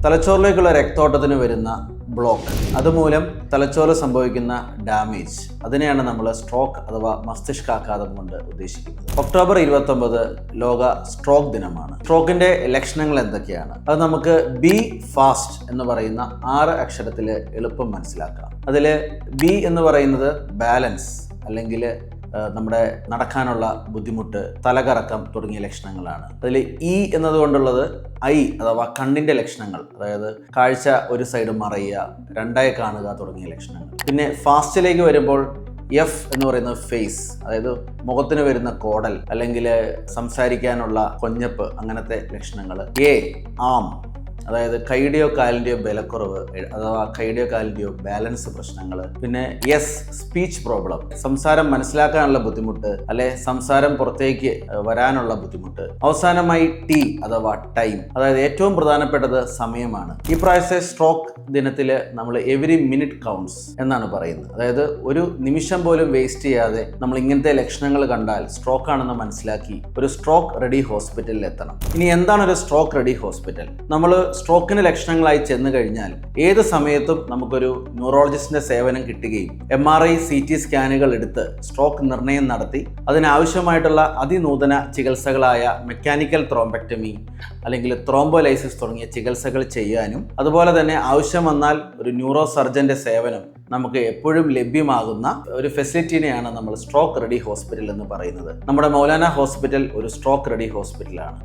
തലച്ചോറിലേക്കുള്ള രക്തോട്ടത്തിന് വരുന്ന ബ്ലോക്ക്, അതുമൂലം തലച്ചോറ് സംഭവിക്കുന്ന ഡാമേജ്, അതിനെയാണ് നമ്മൾ സ്ട്രോക്ക് അഥവാ മസ്തിഷ്കാഘാതം കൊണ്ട് ഉദ്ദേശിക്കുന്നത്. ഒക്ടോബർ 29 ലോക സ്ട്രോക്ക് ദിനമാണ്. സ്ട്രോക്കിന്റെ ലക്ഷണങ്ങൾ എന്തൊക്കെയാണ്? അത് നമുക്ക് ബി ഫാസ്റ്റ് എന്ന് പറയുന്ന 6 അക്ഷരത്തിൽ എളുപ്പം മനസ്സിലാക്കാം. അതിൽ ബി എന്ന് പറയുന്നത് ബാലൻസ്, അല്ലെങ്കിൽ നമ്മുടെ നടക്കാനുള്ള ബുദ്ധിമുട്ട്, തലകറക്കം തുടങ്ങിയ ലക്ഷണങ്ങളാണ്. അതിൽ ഇ എന്നതുകൊണ്ടുള്ളത് ഐ അഥവാ കണ്ണിൻ്റെ ലക്ഷണങ്ങൾ, അതായത് കാഴ്ച ഒരു സൈഡ് മറയുക, രണ്ടായി കാണുക തുടങ്ങിയ ലക്ഷണങ്ങൾ. പിന്നെ ഫാസ്റ്റിലേക്ക് വരുമ്പോൾ എഫ് എന്ന് പറയുന്നത് ഫേസ്, അതായത് മുഖത്തിന് വരുന്ന കോടൽ അല്ലെങ്കിൽ സംസാരിക്കാനുള്ള കൊഞ്ഞപ്പ്, അങ്ങനത്തെ ലക്ഷണങ്ങൾ. എ ആം, അതായത് കൈയുടെയോ കാലിൻ്റെയോ ബലക്കുറവ് അഥവാ കൈയുടെയോ കാലിൻ്റെയോ ബാലൻസ് പ്രശ്നങ്ങൾ. പിന്നെ എസ് സ്പീച്ച് പ്രോബ്ലം, സംസാരം മനസ്സിലാക്കാനുള്ള ബുദ്ധിമുട്ട് അല്ലെ സംസാരം പുറത്തേക്ക് വരാനുള്ള ബുദ്ധിമുട്ട്. അവസാനമായി ടി അഥവാ ടൈം, അതായത് ഏറ്റവും പ്രധാനപ്പെട്ടത് സമയമാണ്. ഈ പ്രാവശ്യത്തെ സ്ട്രോക്ക് ദിനത്തിൽ നമ്മൾ എവറി മിനിറ്റ് കൗണ്ട്സ് എന്നാണ് പറയുന്നത്. അതായത് ഒരു നിമിഷം പോലും വേസ്റ്റ് ചെയ്യാതെ നമ്മൾ ഇങ്ങനത്തെ ലക്ഷണങ്ങൾ കണ്ടാൽ സ്ട്രോക്ക് ആണെന്ന് മനസ്സിലാക്കി ഒരു സ്ട്രോക്ക് റെഡി ഹോസ്പിറ്റലിൽ എത്തണം. ഇനി എന്താണ് ഒരു സ്ട്രോക്ക് റെഡി ഹോസ്പിറ്റൽ? നമ്മൾ സ്ട്രോക്കിന് ലക്ഷണങ്ങളായി ചെന്ന് കഴിഞ്ഞാൽ ഏത് സമയത്തും നമുക്കൊരു ന്യൂറോളജിസ്റ്റിന്റെ സേവനം കിട്ടുകയും MRI CT സ്കാനുകൾ എടുത്ത് സ്ട്രോക്ക് നിർണയം നടത്തി അതിനാവശ്യമായിട്ടുള്ള അതിനൂതന ചികിത്സകളായ മെക്കാനിക്കൽ ത്രോംബെക്ടമി അല്ലെങ്കിൽ ത്രോംബോലൈസിസ് തുടങ്ങിയ ചികിത്സകൾ ചെയ്യാനും, അതുപോലെ തന്നെ ആവശ്യം വന്നാൽ ഒരു ന്യൂറോ സർജന്റെ സേവനം നമുക്ക് എപ്പോഴും ലഭ്യമാകുന്ന ഒരു ഫെസിലിറ്റിനെയാണ് നമ്മൾ സ്ട്രോക്ക് റെഡി ഹോസ്പിറ്റൽ എന്ന് പറയുന്നത്. നമ്മുടെ മൗലാന ഹോസ്പിറ്റൽ ഒരു സ്ട്രോക്ക് റെഡി ഹോസ്പിറ്റലാണ്.